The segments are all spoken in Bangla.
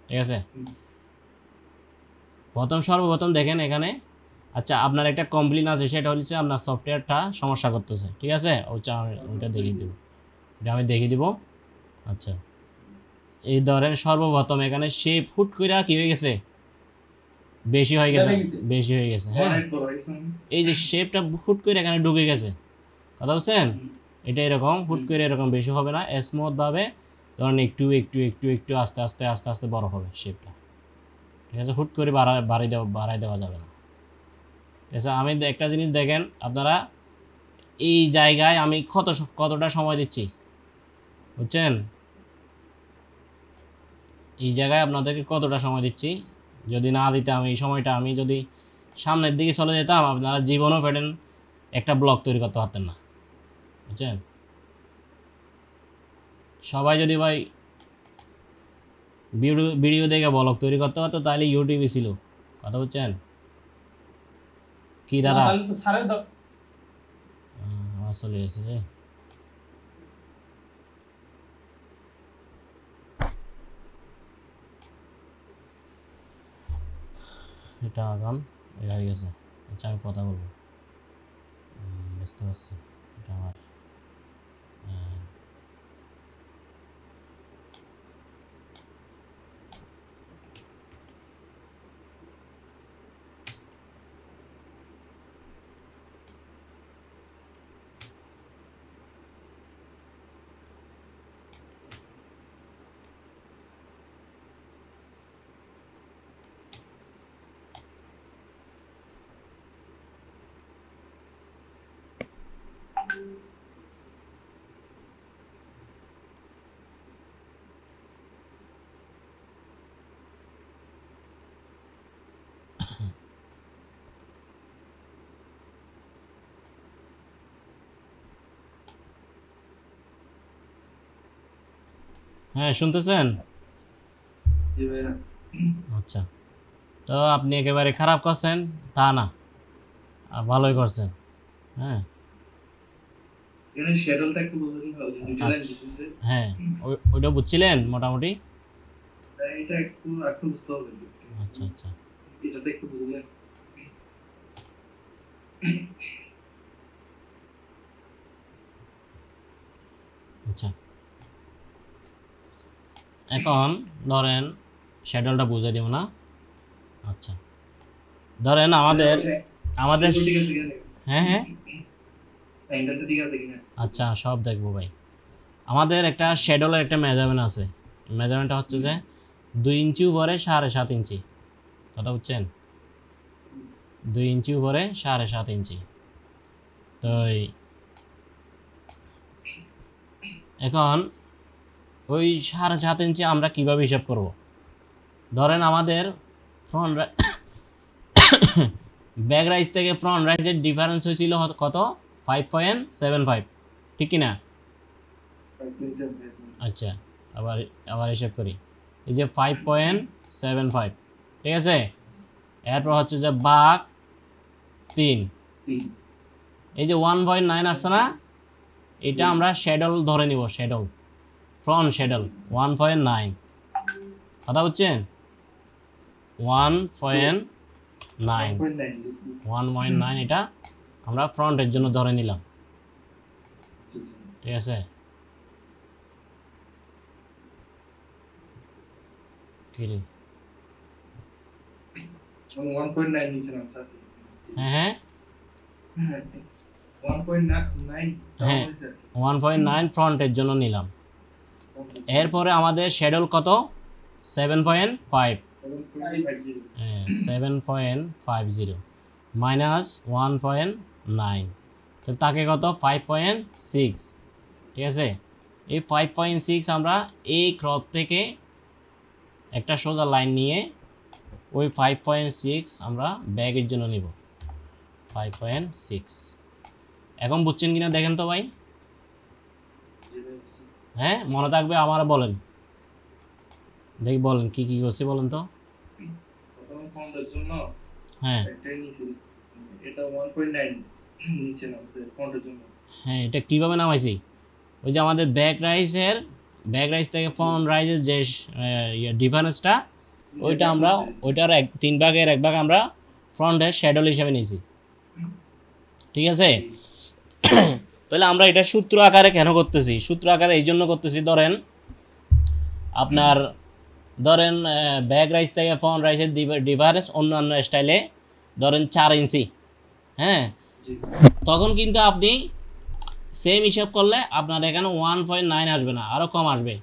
ঠিক আছে সর্বপ্রথম দেখেন এখানে আচ্ছা আপনার একটা কমপ্লেইন আছে সেটা হচ্ছে আপনার সফটওয়্যারটা সমস্যা করতেছে ঠিক আছে ওইটা দেখিয়ে দেব এটা আমি দেখিয়ে দিব আচ্ছা এই ধরেন সর্বপ্রথম এখানে শেপ হুট করে কি হয়ে গেছে বেশি হয়ে গেছে হ্যাঁ এই যে শেপটা হুট করে এখানে ঢুকে গেছে কথা বলছেন এটা এরকম হুট করে এরকম বেশি হবে না স্মুথ ভাবে ধরেন একটু একটু একটু একটু আস্তে আস্তে আস্তে আস্তে বড় হবে শেপটা ঠিক আছে হুট করে বাড়াই দেওয়া যাবে না ঠিক আছে আমি একটা জিনিস দেখেন আপনারা এই জায়গায় আমি কতটা সময় দিচ্ছি বুঝছেন এই জায়গায় আপনাদেরকে কতটা সময় দিচ্ছি যদি না দিতাম এই সময়টা আমি যদি সামনের দিকে চলে যেতাম আপনারা জীবনও পেটেন একটা ব্লগ তৈরি করতে পারতেন না বুঝছেন সবাই যদি ভাই ভিডিও দেখে ব্লগ তৈরি করতে পারতো তাহলে ইউটিউবে ছিল কথা বুঝছেন কি দাদা চলে গেছে রে এটা আগাম হয়ে গেছে আচ্ছা আমি কথা বলবো বুঝতে পারছি এটা আমার হ্যাঁ শুনতেছেন আচ্ছা তো আপনি একেবারে খারাপ করছেন তা না ভালোই করছেন হ্যাঁ হ্যাঁ ওইটা বুঝছিলেন মোটামুটি আচ্ছা আচ্ছা আচ্ছা এখন ধরেন শ্যাডোলটা বুঝে দিব না আচ্ছা ধরেন আমাদের হ্যাঁ হ্যাঁ আচ্ছা সব দেখবো ভাই আমাদের একটা শ্যাডোলের একটা মেজারমেন্ট আছে মেজারমেন্টটা হচ্ছে যে 2 ইঞ্চি উপরে 7.5 ইঞ্চি কথা বুঝছেন 2 ইঞ্চি উপরে 7.5 ইঞ্চি তো এখন ওই 7.5 ইঞ্চি আমরা কিভাবে হিসাব করব ধরেন আমাদের ফ্রন্ট ব্যাক রাইজ থেকে ফ্রন্ট রাইজের ডিফারেন্স হয়েছিল কত 5.75 ঠিক কি না আচ্ছা আবার হিসাব করি এই যে 5.75 ঠিক আছে এরপর হচ্ছে যে বাক 3 এই যে 1.9 আসছে না এটা আমরা শ্যাডল ধরে নিব শ্যাডল ফ্রন্ট শ্যাডল 1.9 কথা বুঝছেন 1.9 এটা আমরা ফ্রন্টের জন্য ধরে নিলাম ঠিক আছে কিরে হ্যাঁ 1.9 ফ্রন্টের জন্য নিলাম এরপরে আমাদের শ্যাডল কত 7.5 7.50 মাইনাস 1.9 তো তাকে কত 5.6 ঠিক আছে এই 5.6 আমরা এই ক্রস থেকে একটা সোজা লাইন নিয়ে ওই 5.6 আমরা ব্যাগের জন্য নিব 5.6 এখন বুঝছেন কিনা দেখেন তো ভাই হ্যাঁ মনে থাকবে আমার বলেন দেখি বলেন কি কি করছি বলেন তো হ্যাঁ হ্যাঁ এটা কিভাবে নামাইছি ওই যে আমাদের ব্যাক রাইজ থেকে ফ্রন্ট রাইজের যে ডিফারেন্সটা ওইটা আমরা ওইটার 3 ভাগের 1 ভাগ আমরা ফ্রন্টের শ্যাডো হিসেবে নিয়েছি, ঠিক আছে। তাহলে আমরা এটা সূত্র আকারে কেন করতেছি? সূত্র আকারে এই জন্য করতেছি, আপনার ধরেন ব্যাক রাইস থেকে ফ্রন্ট রাইসের ডিফারেন্স অন্যান্য স্টাইলে ধরেন 4 ইঞ্চি, হ্যাঁ, তখন কিন্তু আপনি সেম হিসাব করলে আপনার এখানে 1.9 আসবে না, আরও কম আসবে,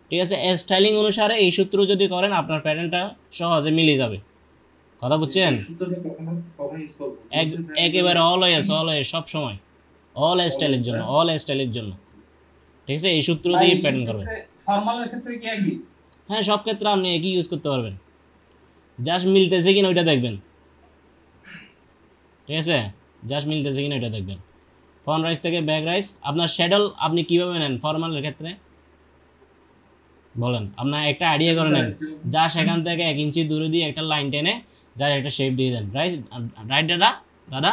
ঠিক আছে। স্টাইলিং অনুসারে এই সূত্র যদি করেন আপনার প্যাটার্নটা সহজে মিলে যাবে, কথা বুঝছেন? একেবারে অলওয়েজ সব সময় অল স্টাইলের জন্য, ঠিক আছে। এই সূত্র দিয়ে প্যাটার্ন করবেন। ফর্মালের ক্ষেত্রে কি একই? হ্যাঁ, সব ক্ষেত্রে আপনি একই ইউজ করতে পারবেন, জাস্ট মিলতেছে কিনা ওইটা দেখবেন, ঠিক আছে। জাস্ট মিলতেছে কিনা ওইটা দেখবেন। ফ্রন্ট রাইস থেকে ব্যাক রাইস আপনার শ্যাডল আপনি কীভাবে নেন ফর্মালের ক্ষেত্রে বলেন? আপনার একটা আইডিয়া করে নেন, যা সেখান থেকে 1 ইঞ্চি দূরে দিয়ে একটা লাইন টেনে যা একটা শেপ দিয়ে দেন, রাইট দাদা?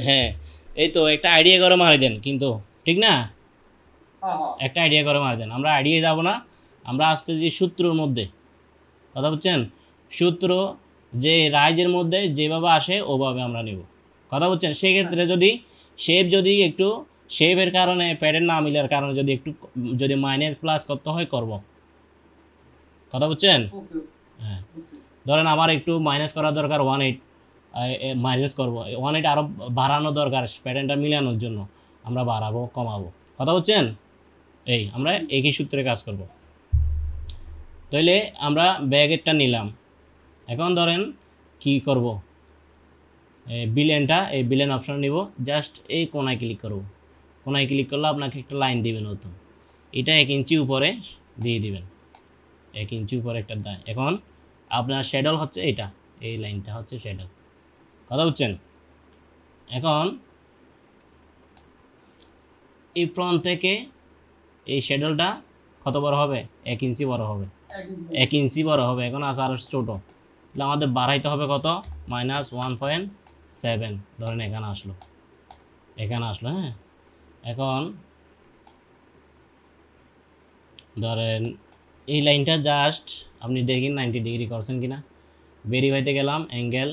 হ্যাঁ, এই তো একটা আইডিয়া করে মারি দেন, কিন্তু ঠিক না, একটা আইডিয়া করে মারি দেন। আমরা আইডিয়া যাব না, আমরা আসছে যে সূত্রর মধ্যে, কথা বুঝছেন? সূত্র যে রাইজের মধ্যে যেভাবে আসে ওভাবে আমরা নেব, কথা বুঝছেন? সেক্ষেত্রে যদি একটু শেপের কারণে প্যাটার্ন না মিলার কারণে যদি মাইনাস প্লাস করতে হয় করব, কথা বুঝছেন? হ্যাঁ, ধরেন আমার একটু মাইনাস করা দরকার 1.8, মাইনাস করবো 1.8 আরও বাড়ানো দরকার প্যাটার্নটা মিলানোর জন্য, আমরা বাড়াবো কমাবো, কথা বুঝছেন? এই আমরা একই সূত্রে কাজ করব। তাইলে আমরা ব্যাগেরটা নিলাম, এখন ধরেন কি করব, এই বিলেন অপশন নিব, জাস্ট এই কোনায় ক্লিক করব। কোনায় ক্লিক করলে আপনাকে একটা লাইন দিবেন নতুন, এটা 1 ইঞ্চি উপরে দিয়ে দিবেন, 1 ইঞ্চি উপরে একটা দায়। এখন আপনার শ্যাডল হচ্ছে এটা, এই লাইনটা হচ্ছে শ্যাডল, কথা বুঝছেন? এখন এই ফ্রন্ট থেকে এই শ্যাডলটা কত বড় হবে? 1 ইঞ্চি বড় হবে, 1 ইঞ্চি বড় হবে। এখন আছে আরও ছোটো, তাহলে আমাদের বাড়াইতে হবে কত? -1.7 ধরেন এখানে আসলো, হ্যাঁ। এখন ধরেন এই লাইনটা জাস্ট আপনি দেখেন 90 ডিগ্রি করছেন কিনা, ভেরিফাইতে গেলাম, অ্যাঙ্গেল,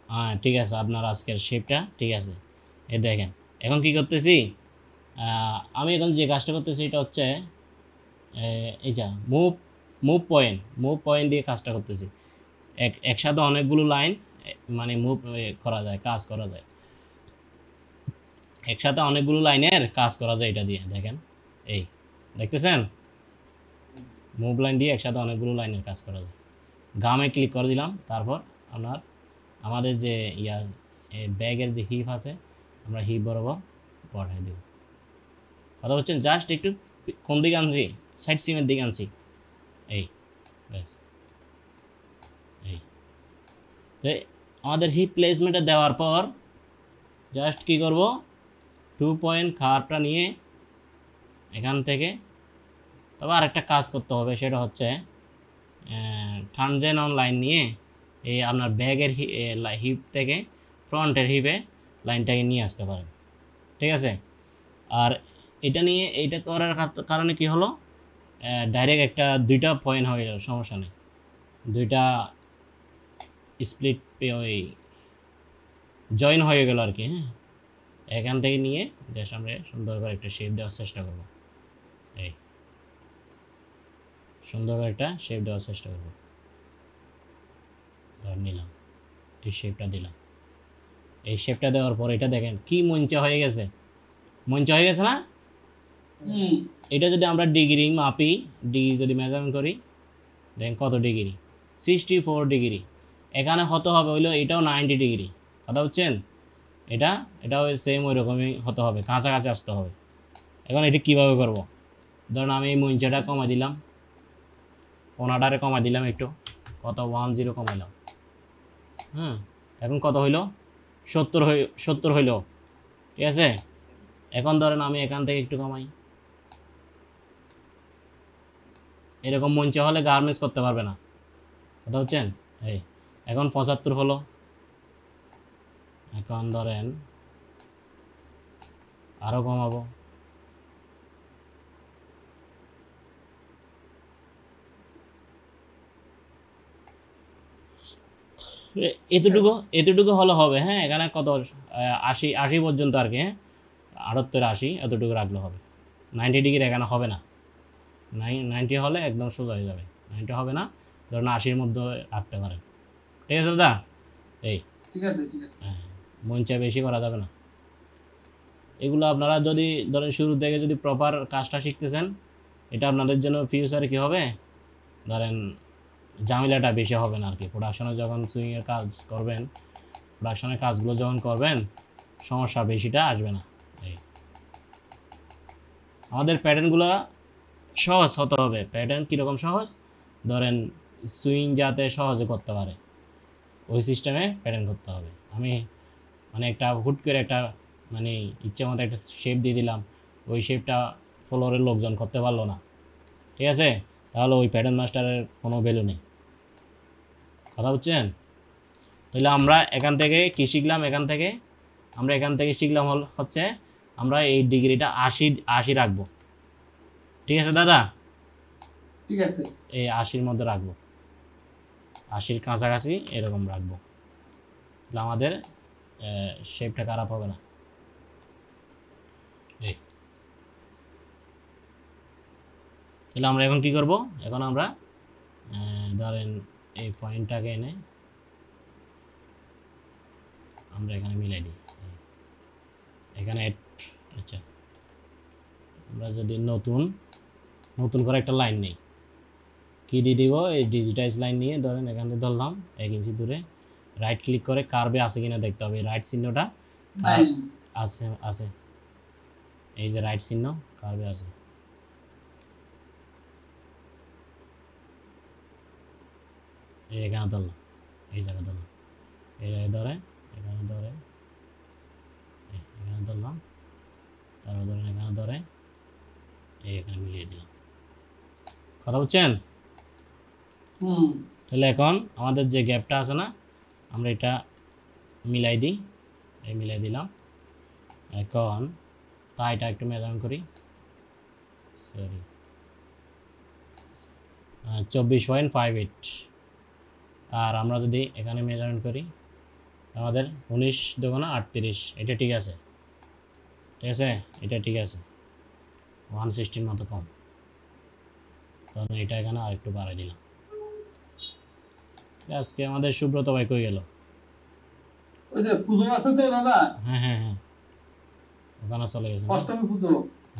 হ্যাঁ ঠিক আছে, আপনার আজকের শেপটা ঠিক আছে। এ দেখেন এখন কি করতেছি, আমি এখন যে কাজটা করতেছি এটা হচ্ছে এইটা মুভ পয়েন্ট দিয়ে কাজটা করতেছি। একসাথে অনেকগুলো লাইন মানে মুভ করা যায়, কাজ করা যায়, একসাথে অনেকগুলো লাইনের কাজ করা যায় এটা দিয়ে। দেখেন এই দেখতেছেন, মুভ লাইন দিয়ে একসাথে অনেকগুলো লাইনের কাজ করা যায়। গামে ক্লিক করে দিলাম, তারপর আমাদের যে ব্যাগের যে হিপ আছে আমরা হিপ বরাবর পাঠিয়ে দেব, কথা বলছেন? জাস্ট একটু কোন দিকে আনছি, সাইড সিমের দিকে আনছি, এই তো আমাদের হিপ প্লেসমেন্টে দেওয়ার পর জাস্ট কি করব, 2 পয়েন্ট কার্ভটা নিয়ে এখান থেকে তবে আরেকটা কাজ করতে হবে, সেটা হচ্ছে ট্রানজেন অন লাইন নিয়ে এই আপনার ব্যাগের হিপ থেকে ফ্রন্টের হিপে লাইনটাকে নিয়ে আসতে পারেন, ঠিক আছে। আর এইটা করার কারণে কি হলো, ডাইরেক্ট একটা 2টা পয়েন্ট হয়ে গেল, সমস্যা নেই, 2টা স্প্লিট ওই জয়েন হয়ে গেল আর কি, হ্যাঁ। এখান থেকে নিয়ে জাস্ট আমরা সুন্দর করে একটা শেপ দেওয়ার চেষ্টা করব, এই সুন্দর করে একটা শেপ দেওয়ার চেষ্টা করব, ধর নিলাম, এই শেপটা দিলাম। এই শেপটা দেওয়ার পর এটা দেখেন কি মঞ্চা হয়ে গেছে না? এটা যদি আমরা ডিগ্রি মাপি, ডিগ্রি যদি মেজারমেন্ট করি, দেখেন কত ডিগ্রি, 64 ডিগ্রি। এখানে হতে হবে হইলো এটাও 90 ডিগ্রি, কথা বুঝছেন? এটাও সেম ওই রকমই হতে হবে, কাছাকাছি আসতে হবে। এখন এটা কীভাবে করব, ধরুন আমি এই মঞ্চাটা কমাই দিলাম, কোনাটারে কমাই দিলাম একটু, কত 10 কমাইলাম, হ্যাঁ। এখন কত হইল, 70 হইল, ঠিক আছে। এখন ধরেন আমি এখান থেকে একটু কমাই, এরকম মঞ্চ হলে গার্মেন্টস করতে পারবে না, কথা হচ্ছেন? এই এখন 75 হলো, এখন ধরেন আরও কমাবো, এতটুকু এতটুকু হলে হবে। হ্যাঁ, এখানে কত 80 পর্যন্ত আর কি। হ্যাঁ, 78 80 এতটুকু রাখলে হবে। 90 ডিগ্রি এখানে হবে না। 90 হলে একদম সোজা হয়ে যাবে। 90 হবে না, ধরুন 80-র মধ্যে রাখতে পারেন। ঠিক আছে দাদা? এই ঠিক আছে ঠিক আছে। হ্যাঁ, মন চায় বেশি করা যাবে না। এগুলো আপনারা যদি ধরেন শুরু থেকে যদি প্রপার কাজটা শিখতেছেন, এটা আপনাদের জন্য ফিউচারে কী হবে, ধরেন ঝামেলাটা বেশি হবে না আর কি। প্রোডাকশনে যখন সুইংয়ের কাজ করবেন, প্রোডাকশনের কাজগুলো যখন করবেন, সমস্যা বেশিটা আসবে না। এই আমাদের প্যাটার্নগুলো সহজ হতে হবে। প্যাটার্ন কীরকম সহজ, ধরেন সুইং যাতে সহজে করতে পারে ওই সিস্টেমে প্যাটার্ন করতে হবে। আমি মানে একটা হুট করে একটা মানে ইচ্ছে মতো একটা শেপ দিয়ে দিলাম, ওই শেপটা ফলোয়ারের লোকজন করতে পারলো না, ঠিক আছে, তাহলে ওই প্যাটার্ন মাস্টারের কোনো ভ্যালু নেই। কথা বুঝছেন? তাহলে আমরা এখান থেকে কী শিখলাম, এখান থেকে শিখলাম হচ্ছে আমরা এই ডিগ্রিটা 80 রাখবো। ঠিক আছে দাদা? ঠিক আছে। এই 80-র মধ্যে রাখবো, 80-র কাছাকাছি এরকম রাখবো, তাহলে আমাদের শেপটা খারাপ হবে না। এই তাহলে আমরা এখন কি করব, এখন আমরা ধরেন এই পয়েন্টটাকে এনে আমরা এখানে মিলাই দিই। এখানে আচ্ছা, আমরা যদি নতুন করে একটা লাইন নেই, কি দিয়ে দিব, এই ডিজিটাইজ লাইন নিয়ে ধরেন এখানে ধরলাম 1 ইঞ্চি দূরে, রাইট ক্লিক করে কার্ভে আছে কিনা দেখতে হবে। রাইট চিহ্নটা নাই আছে আছে, এই যে রাইট চিহ্ন কার্ভে আছে। এই এখানে ধরলাম, এই জায়গা ধরলাম, এই জায়গায় ধরে এখানে ধরে এখানে ধরলাম, তারপর ধরেন এখানে ধরে এই এখানে মিলিয়ে দিলাম। কথা বুঝছেন? তাহলে এখন আমাদের যে গ্যাপটা আছে না, আমরা এটা মিলাই দিই, এই মিলাই দিলাম। এখন তা এটা একটু মেজারমেন্ট করি, সরি 24.58, আর আমরা যদি এখানে মেজারমেন্ট করি আমাদের 19 দুগুণা 38, এটা ঠিক আছে, ঠিক আছে, এটা ঠিক আছে, 160 মতো কম, তখন এটা এখানে আরেকটু বাড়াই দিলাম। আজকে আমাদের সুব্রত ভাই কই গেল? ওই যে পুজো আছে তো দাদা, হ্যাঁ হ্যাঁ হ্যাঁ, ওখানে চলে গেছে না? অষ্টমী পুজো।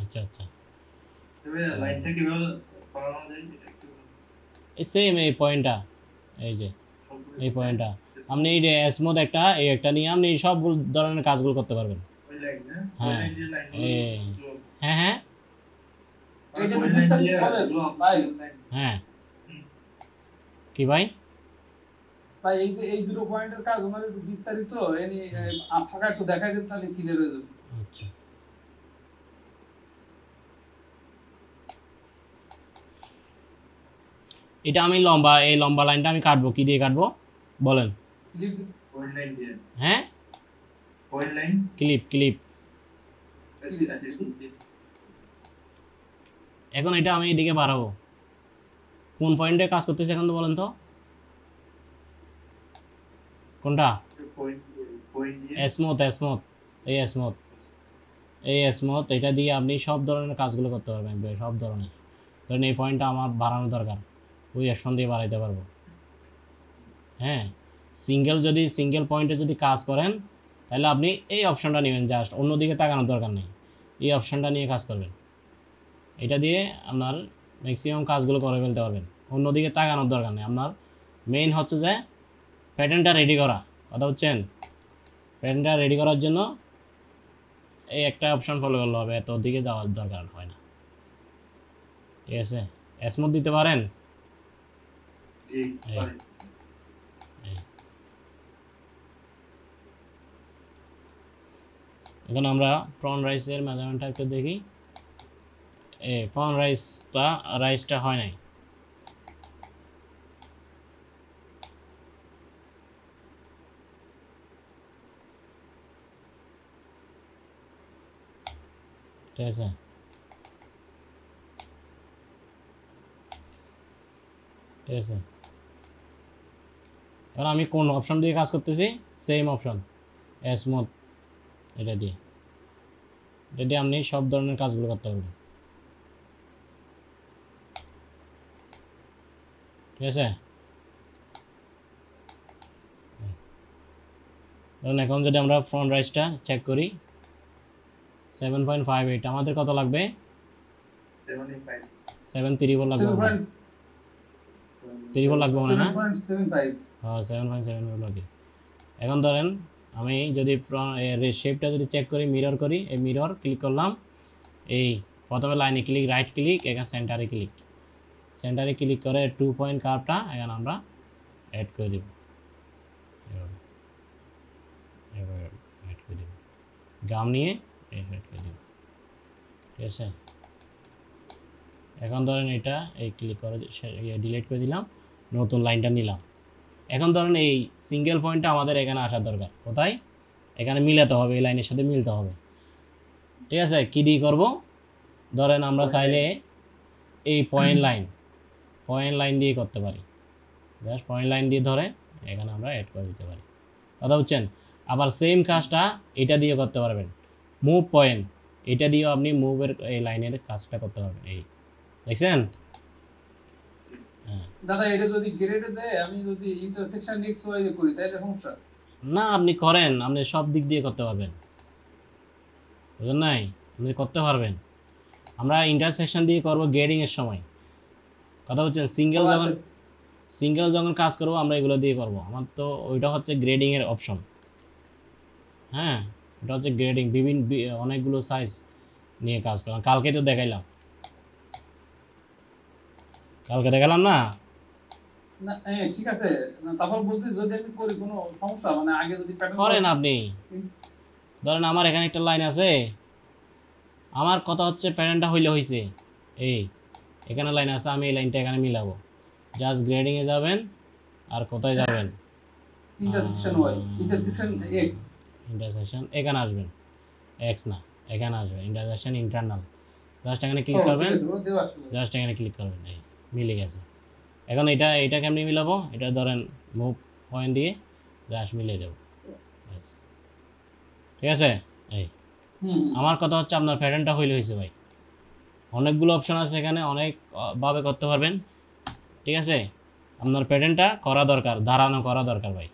আচ্ছা আচ্ছা, লাইনটা কিভাবে করানো যায় এটা একটু এই সেম এই পয়েন্টটা, এই যে এই পয়েন্টটা আপনি এই এসমোদ একটা এই একটা নিয়ে আপনি সব ধরনের কাজগুলো করতে পারবেন। ওই লাইন না, হ্যাঁ ওই যে লাইন হ্যাঁ হ্যাঁ এই যে বিস্তারিত বলেন ভাই। হ্যাঁ, কি ভাই? ভাই এই যে এই দুটো পয়েন্টের কাজ ওনার একটু বিস্তারিত এনি ফাঁকা একটু দেখাই দেন তাহলে ক্লিয়ার হয়ে যাবে। আচ্ছা, এটা আমি এই লম্বা লাইনটা আমি কাটবো, কি দিয়ে কাটবো বলেন? পয়েন্ট লাইন দিয়ে। হ্যাঁ, পয়েন্ট লাইন ক্লিপ। এখন এটা আমি এদিকে বাড়াবো, কোন পয়েন্টে কাজ করতেছে এখন তো বলেন তো, কোনটা? স্মুথ এটা দিয়ে আপনি সব ধরনের কাজগুলো করতে পারবেন, সব ধরনের। ধরেন এই পয়েন্টটা আমার বাড়ানো দরকার, ওই অপশন দিয়ে বাড়াইতে পারবো। হ্যাঁ, সিঙ্গেল পয়েন্টে যদি কাজ করেন তাহলে আপনি এই অপশনটা নেবেন, জাস্ট অন্যদিকে তাকানোর দরকার নেই, এই অপশনটা নিয়ে কাজ করবেন। এটা দিয়ে আপনার ম্যাক্সিমাম কাজগুলো করে ফেলতে পারবেন, অন্যদিকে তাকানোর দরকার নেই। আপনার মেইন হচ্ছে যে প্যাটার্নটা রেডি করা, কথা বুঝছেন? প্যাটার্নটা রেডি করার জন্য এই একটা অপশন ফলো করলে হবে, এত দিকে যাওয়ার দরকার হয় না। ঠিক আছে, স্মুথ দিতে পারেন। এখন আমরা প্রন রাইসের মেজারমেন্টটা একটু দেখি। প্রন রাইসটা হয় নাই, ঠিক আছে, ঠিক আছে। কারণ আমি কোন অপশন দিয়ে কাজ করতেছি, সেম অপশন স্মুথ, এটা দিয়ে আপনি সব ধরনের কাজগুলো করতে পারবেন। ঠিক আছে, ধরুন এখন যদি আমরা ফ্রন্ট রাইজটা চেক করি 7.58, আমাদের কত লাগবে? 734 লাগবে, 34 লাগবে মনে না? 7.75 হ্যাঁ 7.7 লাগে। এখন ধরেন আমি যদি শেপটা যদি চেক করি, মিরর করি, এই মিরর ক্লিক করলাম, এই প্রথমে লাইনে ক্লিক, রাইট ক্লিক, এখানে সেন্টারে ক্লিক করে 2 পয়েন্ট কার্ভটা এখানে আমরা অ্যাড করে দেব, এভাবে অ্যাড করে দেব, গাম নিয়ে অ্যাড করে দেব। ঠিক আছে, এখন ধরেন এটা এই ক্লিক করে ডিলিট করে দিলাম, নতুন লাইনটা নিলাম। এখন ধরেন এই সিঙ্গেল পয়েন্টটা আমাদের এখানে আসার দরকার, কোথায়? এখানে মিলাতে হবে, এই লাইনের সাথে মিলতে হবে। ঠিক আছে, কী দিয়ে করবো? ধরেন আমরা চাইলে এই পয়েন্ট লাইন দিয়ে করতে পারি, জাস্ট পয়েন্ট লাইন দিয়ে ধরে এখানে আমরা অ্যাড করে দিতে পারি। কথা বুঝছেন? আবার সেম কাজটা এটা দিয়ে করতে পারবেন, মুভ পয়েন্ট, এটা দিয়েও আপনি মুভের এই লাইনের কাজটা করতে পারবেন। এই দেখছেন? হ্যাঁ দাদা এটা যদি গ্রেডে যায়, আমি যদি ইন্টারসেকশন এক্স ওয়াই করি তাহলে সমস্যা? না, আপনি করেন, আপনি সব দিক দিয়ে করতে পারবেন, বুঝলেন নাই? আপনি করতে পারবেন। আমরা ইন্টারসেকশন দিয়ে করবো গ্রেডিংয়ের সময়, কথা বলছেন? সিঙ্গেল যখন কাজ করবো আমরা এগুলো দিয়ে করবো। আমার তো ওইটা হচ্ছে গ্রেডিংয়ের অপশন। হ্যাঁ, এটা হচ্ছে গ্রেডিং, অনেকগুলো সাইজ নিয়ে কাজ করলাম, কালকে তো দেখাইলাম, না? না ঠিক আছে, তারপর বলতে যদি আমি করি কোনো সমস্যা, মানে আগে যদি প্যাটার্ন করেন আপনি, ধরেন আমার এখানে একটা লাইন আছে, আমার কথা হচ্ছে প্যাটার্নটা হইছে, এই এখানে লাইন আছে, আমি এই লাইনটা এখানে মিলাবো, জাস্ট গ্রেডিংয়ে যাবেন, আর কোথায় যাবেন? Intersection Y, intersection x, intersection এখানে আসবেন, এক্স না এখানে আসবেন, ইন্টারসেকশন ইন্টারনাল, জাস্ট এখানে ক্লিক করবেন, এই মিলে গেছে। এখন এটা কেমনি মিলাবো? এটা ধরেন মুভ পয়েন্ট দিয়ে জাস্ট মিলিয়ে দেবো, ঠিক আছে? এই আমার কথা হচ্ছে আপনার প্যাটার্নটা হয়েছে ভাই, অনেকগুলো অপশন আছে এখানে, অনেকভাবে করতে পারবেন। ঠিক আছে, আপনার প্যাটার্নটা করা দরকার, ধারানো করা দরকার ভাই।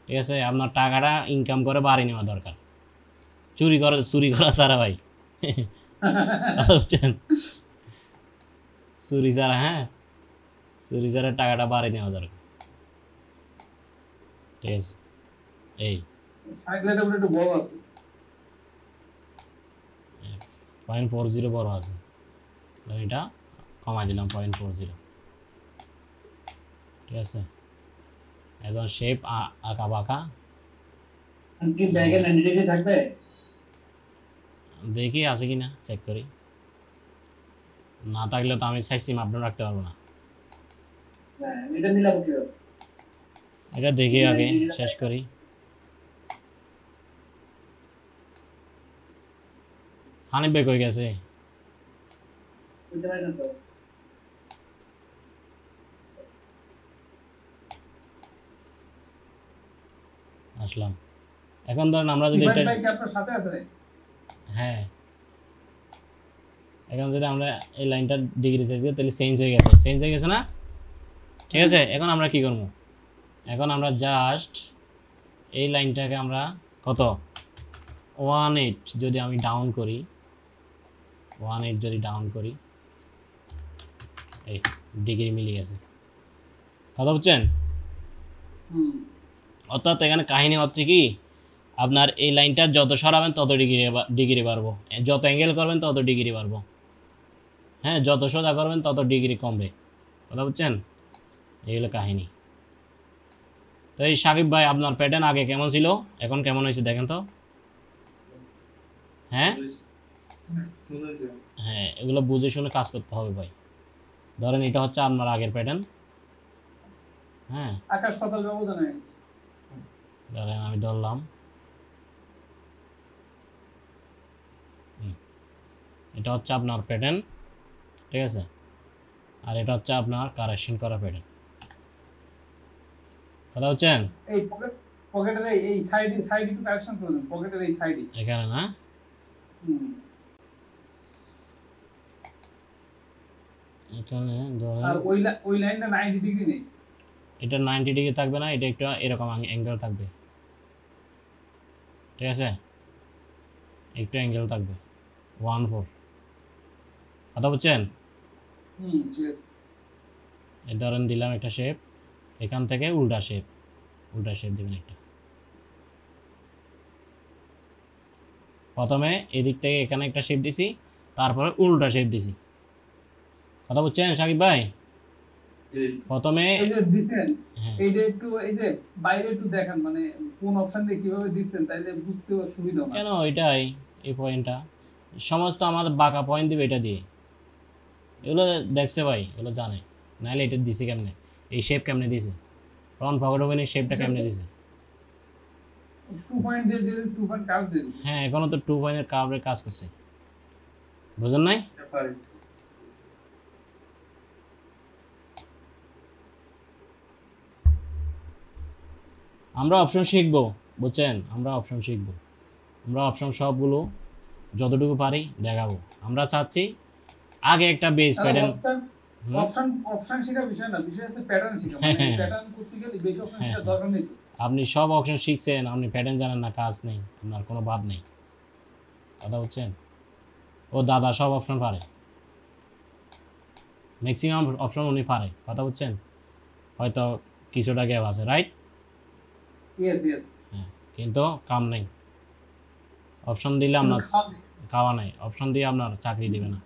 ঠিক আছে, আপনার টাকাটা ইনকাম করে বাড়ি নেওয়া দরকার, চুরি করা ছাড়া ভাই। বুঝছেন? চুরি ছাড়া, হ্যাঁ, চুরি ছাড়া টাকাটা বাড়ি নেওয়া দরকার। ঠিক আছে, এই একটু বড় আছে, 0.40 বড় আছে, এটা কমাই দিলাম 0.40। ঠিক আছে, একদম শেপ আঁকা বাঁকা, কি ব্যাগে 90 ডিগ্রি থাকবে? দেখি আছে কিনা চেক করি, না থাকলে তো আমি সাইজ আপডেট রাখতে পারবো না। এটা মিলাবো কিভাবে? এটা দেখি আগে শেষ করি। হানিফ ভাই কই গেছে? আসলাম। এখন ধরেন আমরা যদি এটা, আপনার সাথে আছে? হ্যাঁ, এখন যদি আমরা এই লাইনটা ডিগ্রি চাইছি, তাহলে চেঞ্জ হয়ে গেছে না? ঠিক আছে, এখন আমরা কি করব? এখন আমরা জাস্ট এই লাইনটাকে আমরা কত 18 যদি আমি ডাউন করি, 18 যদি ডাউন করি, এই ডিগ্রি মিলে গেছে, কথা বুঝছেন? অর্থাৎ এখানে কাহিনী হচ্ছে কি, আপনার এই লাইনটা যত সরাবেন তত ডিগ্রি বাড়বো, যত অ্যাঙ্গেল করবেন তত ডিগ্রি বাড়বো, হ্যাঁ, যত সোজা করবেন তত ডিগ্রি কমবে, কথা বুঝছেন? এইগুলো কাহিনী। তো এই সাকিব ভাই, আপনার প্যাটার্ন আগে কেমন ছিল, এখন কেমন হয়েছে দেখেন তো। হ্যাঁ হ্যাঁ, এগুলো বুঝে শুনে কাজ করতে হবে ভাই। ধরেন এটা হচ্ছে আপনার আগের প্যাটার্ন, হ্যাঁ, আকাশ পাতাল ব্যবধান হয়ে গেছে। ধরেন আমি ধরলাম, এটা হচ্ছে আপনার প্যাটার্ন, ঠিক আছে, আর এটা হচ্ছে আপনার কারেকশন করা প্যাটার্ন। কথা বুঝছেন? এই পকেটের এই সাইডে একটু কারেকশন করে দেন, পকেটের এই সাইডে। এখানে না, এখানে ধরেন আর ওই লাইনটা 90 ডিগ্রি নেই। এটা 90 ডিগ্রি থাকবে না, এটা একটু এরকম অ্যাঙ্গেল থাকবে, ঠিক আছে? একটু অ্যাঙ্গেল থাকবে 1/4, কথা বুঝছেন? ঠিক আছে। এই ধরেন দিলাম একটা শেপ, এখান থেকে উল্টা শেপ দিবেন একটা। প্রথমে এদিক থেকে এখানে একটা শেপ দিছি, তারপরে উল্টা শেপ দিছি, কথা বুঝছেন সাকিব ভাই? প্রথমে এই যে দিবেন, হ্যাঁ এইটা একটু এই যে বাইরে একটু দেখেন, মানে কোন অপশন দিয়ে কিভাবে দিচ্ছেন, তাইলে বুঝতে সুবিধা হবে। কেন এটাই, এই পয়েন্টটা সমস্ত আমাদের বাঁকা পয়েন্ট দিবে এটা দিয়ে, এগুলো দেখছে ভাই, এগুলো জানে। নাহলে এটা দিছে কেমনে, এই শেপ কেমনে দিছে, ফ্রন্ট পকেট ওভেনের শেপটা কেমনে দিছে? 2 পয়েন্ট দিয়ে 2 পয়েন্ট কার্ভ দিয়ে দিন। হ্যাঁ এখনো তো 2 পয়েন্টের কার্ভের কাজ করছে, বুঝেন নাই? আমরা অপশন শিখবো, বুঝছেন? আমরা অপশন শিখবো, আমরা অপশন সবগুলো যতটুকু পারি দেখাবো। আমরা চাচ্ছি আগে একটা বেস প্যাটার্ন। অপশন শেখার বিষয় না, বিষয় আছে প্যাটার্ন শেখা। মানে প্যাটার্ন করতে গেলে বেশি অপশন শেখার দরকার নেই। আপনি সব অপশন শিখছেন, আপনি প্যাটার্ন জানেন না, কাজ নেই, আপনার কোনো বাদ নেই, কথা বুঝছেন? ও দাদা সব অপশন পারে, ম্যাক্সিমাম অপশন উনি পারে, কথা বুঝছেন? হয়তো কিছুটা গ্যাপ আছে, রাইট? ইয়েস। হ্যাঁ, কিন্তু কাম নেই, অপশন দিলে আপনার খাওয়া নাই, অপশন দিয়ে আপনার চাকরি দিবে না।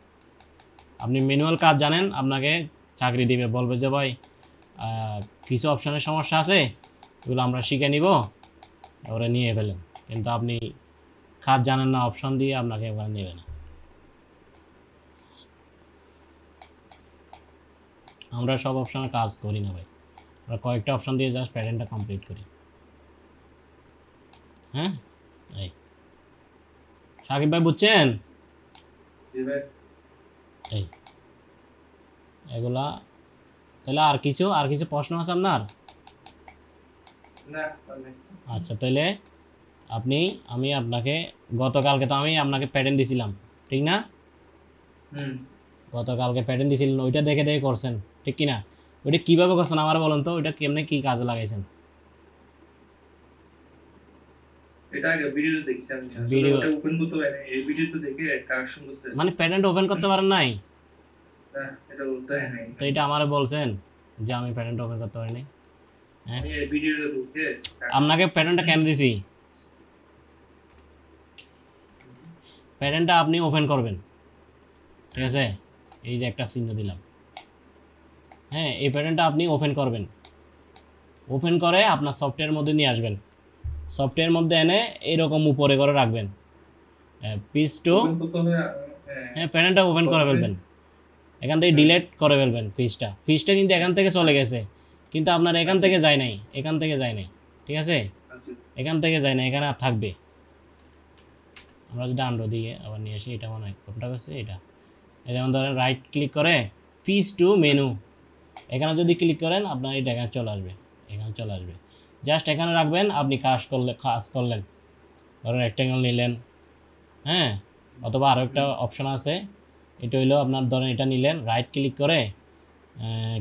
আপনি ম্যানুয়াল কাজ জানেন, আপনাকে চাকরি দিবে, বলবে যে ভাই কিছু অপশনের সমস্যা আছে, এগুলো আমরা শিখে নিব, ওরা নিয়ে ফেলেন। কিন্তু আপনি কাজ জানেন না, অপশন দিয়ে আপনাকে ওখানে নেবে না। আমরা সব অপশনে কাজ করি না ভাই, আমরা কয়েকটা অপশন দিয়ে জাস্ট প্যাটার্নটা কমপ্লিট করি। হ্যাঁ এই সাকিব ভাই বুঝছেন? এই এগুলা তাহলে আর কিছু প্রশ্ন আছে আপনার? আচ্ছা তাহলে আমি আপনাকে গতকালকে তো আমি আপনাকে প্যাটার্ন দিছিলাম, ঠিক না? গতকালকে প্যাটার্ন দিছিলেন, ওইটা দেখে দেখে করছেন, ঠিক কি না? ওইটা কীভাবে করছেন আমার বলেন তো, ওইটা কেমনে কী কাজে লাগাইছেন? মানে প্যাটার্নটা ওপেন করতে পারেন নাই? তো এটা আমারে বলছেন যে আমি প্যাটার্নটা ওপেন করতে পারি নাই। হ্যাঁ আপনাকে প্যাটার্নটা কেন দিছি, প্যাটার্নটা আপনি ওপেন করবেন, ঠিক আছে? এই যে একটা চিহ্ন দিলাম, হ্যাঁ এই প্যাটার্নটা আপনি ওপেন করবেন, ওপেন করে আপনার সফটওয়্যারের মধ্যে নিয়ে আসবেন, সফটওয়্যারের মধ্যে এনে এরকম উপরে করে রাখবেন, পিস টু, হ্যাঁ প্যাটার্নটা ওপেন করে ফেলবেন, এখান থেকে ডিলিট করে ফেলবেন ফিসটা কিন্তু এখান থেকে চলে গেছে, কিন্তু আপনার এখান থেকে যায় নাই, ঠিক আছে? এখান থেকে যায় না, এখানে আর থাকবে। আমরা যদি আন্ডো দিয়ে আবার নিয়ে আসি, এটা মনে হয় কোনটা করছে, এটা যেমন ধরেন রাইট ক্লিক করে ফিস টু মেনু, এখানে যদি ক্লিক করেন আপনার এটা এখানে চলে আসবে, জাস্ট এখানে রাখবেন। আপনি কাজ করলেন, ধরেন রেক্ট্যাঙ্গেল নিলেন, হ্যাঁ, অথবা আরও একটা অপশন আছে, এটা হইলো আপনার ধরেন এটা নিলেন, রাইট ক্লিক করে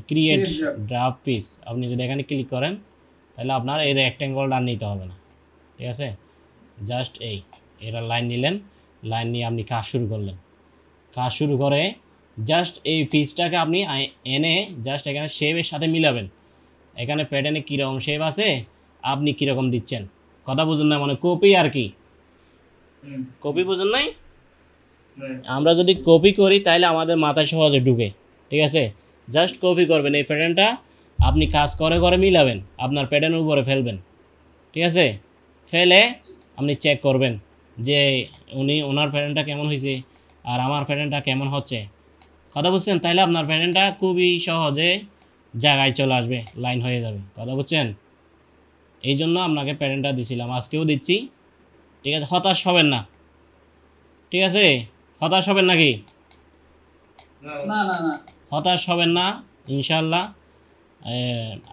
ক্রিয়েট ড্রাফট পিস, আপনি যদি এখানে ক্লিক করেন তাহলে আপনার এই রেক্ট্যাঙ্গলটা নিতে হবে না, ঠিক আছে? জাস্ট এরা লাইন নিলেন, লাইন নিয়ে আপনি কাজ শুরু করলেন, কাজ শুরু করে জাস্ট এই পিসটাকে আপনি এনে জাস্ট এখানে শেপের সাথে মিলাবেন, এখানে প্যাটার্নে কীরকম শেপ আছে আপনি কীরকম দিচ্ছেন, কথা বুঝুন না, মানে কপি আর কি, কপি বুঝুন নাই? আমরা যদি কপি করি তাহলে আমাদের মাথায় সহজে ঢুকে, ঠিক আছে? জাস্ট কপি করবেন, এই প্যাটার্নটা আপনি কাজ করে করে মিলাবেন, আপনার প্যাটার্নের উপরে ফেলবেন, ঠিক আছে? ফেলে আপনি চেক করবেন যে ওনার প্যাটার্নটা কেমন হয়েছে আর আমার প্যাটার্নটা কেমন হচ্ছে, কথা বুঝছেন? তাহলে আপনার প্যাটার্নটা খুবই সহজে জায়গায় চলে আসবে, লাইন হয়ে যাবে, কথা বুঝছেন? এই জন্য আপনাকে প্যাটার্নটা দিছিলাম, আজকেও দিচ্ছি, ঠিক আছে? হতাশ হবেন না, ঠিক আছে? হতাশ হবেন নাকি? না, হতাশ হবেন না, ইনশাল্লাহ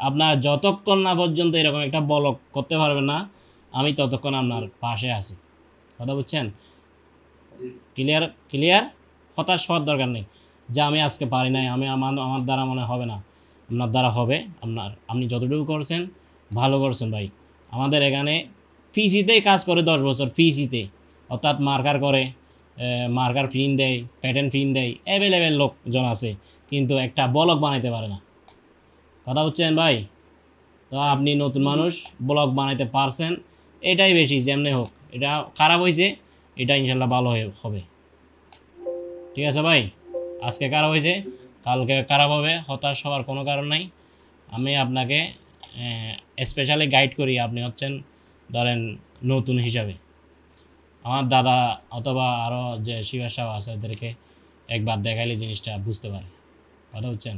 আপনার যতক্ষণ না পর্যন্ত এরকম একটা ব্লক করতে পারবেন না, আমি ততক্ষণ আপনার পাশে আছি। কথা বুঝছেন? Clear clear. হতাশ হওয়ার দরকার নেই যে আমি আজকে পারি নাই, আমার দ্বারা মনে হবে না। আপনার দ্বারা হবে। আপনি যতটুকু করছেন ভালো করছেন ভাই। আমাদের এখানে ফিসিতেই কাজ করে 10 বছর, ফিসিতে, অর্থাৎ মার্কার করে, মার্কার প্রিন্ট দেয়, প্যাটার্ন প্রিন্ট দেয়, অ্যাভেলেবেল লোকজন আছে, কিন্তু একটা ব্লক বানাইতে পারে না। কথা বুঝছেন ভাই? তো আপনি নতুন মানুষ, ব্লগ বানাইতে পারছেন, এটাই বেশি। যেমনি হোক, এটা খারাপ হয়েছে, এটা ইনশাল্লাহ ভালো হবে। ঠিক আছে ভাই? আজকে খারাপ হয়েছে, কালকে খারাপ হবে, হতাশ হওয়ার কোনো কারণ নাই। আমি আপনাকে স্পেশালি গাইড করি। আপনি হচ্ছেন ধরেন নতুন হিসাবে, আমার দাদা অথবা আরও যে শিবা সাহেব আছে এদেরকে একবার দেখাইলে জিনিসটা বুঝতে পারে। কথা বুঝছেন?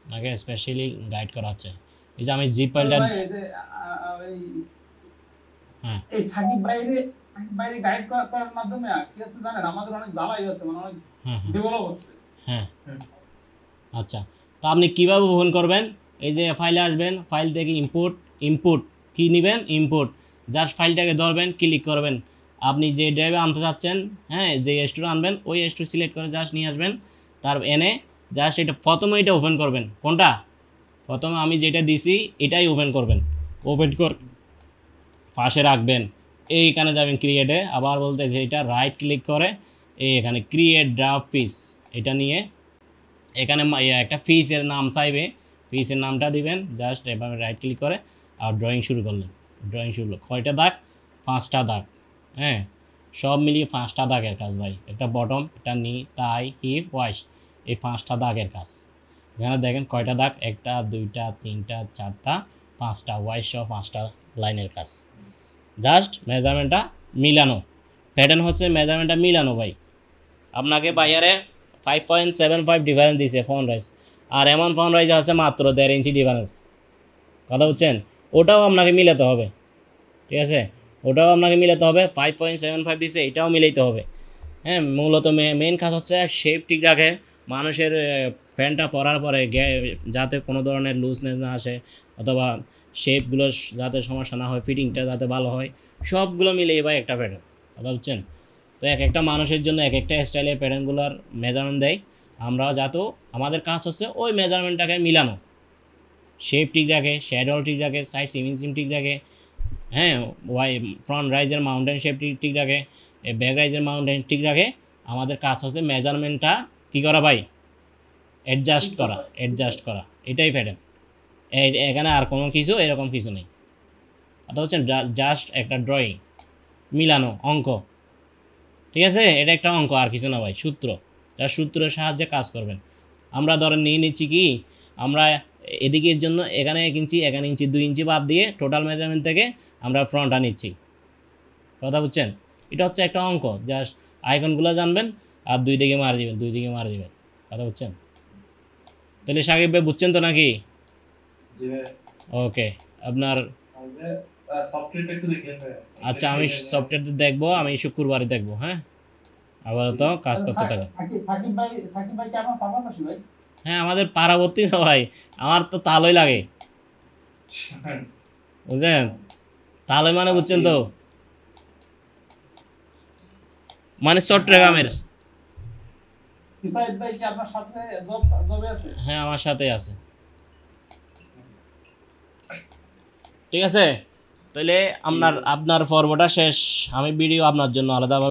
আপনাকে স্পেশালি গাইড করা হচ্ছে। এই যে আমি জিপ ফাইলটা, ভাই এই যে হ্যাঁ এই সাকিব বাইরে গাইড করার মাধ্যমে কি আছে জানেন, আমাদের অনেক জ্বালাই হচ্ছে, মানে অনেক হ্যাঁ ডেভেলপ হচ্ছে। হ্যাঁ আচ্ছা, তো আপনি কীভাবে ওপেন করবেন? এই যে ফাইলে আসবেন, ফাইল থেকে ইম্পোর্ট কী নেবেন, ইম্পোর্ট, জাস্ট ফাইলটাকে ধরবেন, ক্লিক করবেন। আপনি যে ড্রাইভে আনতে চাচ্ছেন, হ্যাঁ, যে স্টোর আনবেন, ওই স্টোর সিলেক্ট করে জাস্ট নিয়ে আসবেন। তার এনে জাস্ট এটা প্রথমে এটা ওপেন করবেন। কোনটা? প্রথমে আমি যেটা দিছি এটাই ওপেন করবেন। ওপেন কর পাশে রাখবেন, এইখানে যাবেন ক্রিয়েটে, আবার বলতে যে এটা রাইট ক্লিক করে এখানে ক্রিয়েট ড্রাফট পিস, এটা নিয়ে এখানে একটা পিসের নাম চাইবে, পিসের নামটা দিবেন, জাস্ট এভাবে রাইট ক্লিক করে আর ড্রয়িং শুরু করলেন। ড্রয়িং শুরু কয়টা দাগ? 5টা দাগ। হ্যাঁ, সব মিলিয়ে 5টা দাগের কাজ ভাই। একটা বটম, একটা নি, তাই, হিপ, ওয়াইস্ট, এই 5টা দাগের কাজ। এখানে দেখেন কয়টা দাগ, 1টা 2টা 3টা 4টা 5টা, ওয়াইস্ট সহ 5টা লাইনের কাজ। জাস্ট মেজারমেন্টটা মিলানো, প্যাটার্ন হচ্ছে মেজারমেন্টটা মিলানো ভাই। আপনাকে বাইরে 5.75 ডিফারেন্স দিছে ফোন রাইজ, আর এমন ফোন রাইজ আছে মাত্র 1.5 ইঞ্চি ডিফারেন্স। কথা বুঝছেন? ওটাও আপনাকে মিলাতে হবে। ঠিক আছে, ওটাও আপনাকে মিলাতে হবে। 5.75 দিছে, এটাও মিলাইতে হবে। হ্যাঁ, মূলত মেইন কাজ হচ্ছে শেপ ঠিক রাখে, মানুষের ফ্যানটা পরার পরে যাতে কোনো ধরনের লুজনেস না আসে, অথবা শেপগুলো যাতে সমস্যা না হয়, ফিটিংটা যাতে ভালো হয়, সবগুলো মিলিয়ে ভাই একটা প্যাটার্ন। কথা বুঝছেন? তো এক একটা মানুষের জন্য এক একটা স্টাইলের প্যাটার্নগুলোর মেজারমেন্ট দেয়। আমরা যাতে আমাদের কাজ হচ্ছে ওই মেজারমেন্টটাকে মিলানো, শেপ ঠিক রাখে, শ্যাডোল ঠিক রাখে, সাইড সিমিং ঠিক রাখে, হ্যাঁ, ফ্রন্ট রাইজের মাউন্টেন শেপ ঠিক রাখে, ব্যাক রাইজের মাউন্টেন ঠিক রাখে। আমাদের কাজ হচ্ছে মেজারমেন্টটা কী করা ভাই? অ্যাডজাস্ট করা, এটাই প্যাটার্ন। এখানে আর কোনো কিছু এরকম কিছু নেই। কথা হচ্ছে জাস্ট একটা ড্রয়িং মিলানো, অঙ্ক। ঠিক আছে, এটা একটা অঙ্ক, আর কিছু না ভাই, সূত্র। যার সূত্রের সাহায্যে কাজ করবেন। আমরা ধরেন নিয়ে নিচ্ছি কি, আমরা এদিকের জন্য এখানে 1 ইঞ্চি, এখানে ইঞ্চি 2 ইঞ্চি বাদ দিয়ে টোটাল মেজারমেন্ট থেকে আমরা ফ্রন্টটা নিচ্ছি। কথা বুঝছেন? এটা হচ্ছে একটা অঙ্ক। জাস্ট আইকনগুলো জানবেন আর দুই দিকে মারি দিবেন। কথা বুঝছেন? তাহলে সাকিব ভাই বুঝছেন তো নাকি? ওকে, আপনার আচ্ছা, আমি সফটওয়্যারটা দেখবো, আমি শুক্রবারে দেখবো। হ্যাঁ, আপাতত কাজ করতে থাকেন। সাকিব ভাই কি আমার পাশাপাশি ভাই? হ্যাঁ, আমাদের পাড়াবর্তী না ভাই, আমার তো তালই লাগে, বুঝলেন? তালই মানে বুঝছেন তো, মানে চট্টগ্রামের। সিফাত ভাই কি আপনার সাথে জবে আছে? হ্যাঁ, আমার সাথেই আছে। ঠিক আছে, তাহলে আপনার পর্বটা শেষ। আমি ভিডিও আপনার জন্য আলাদাভাবে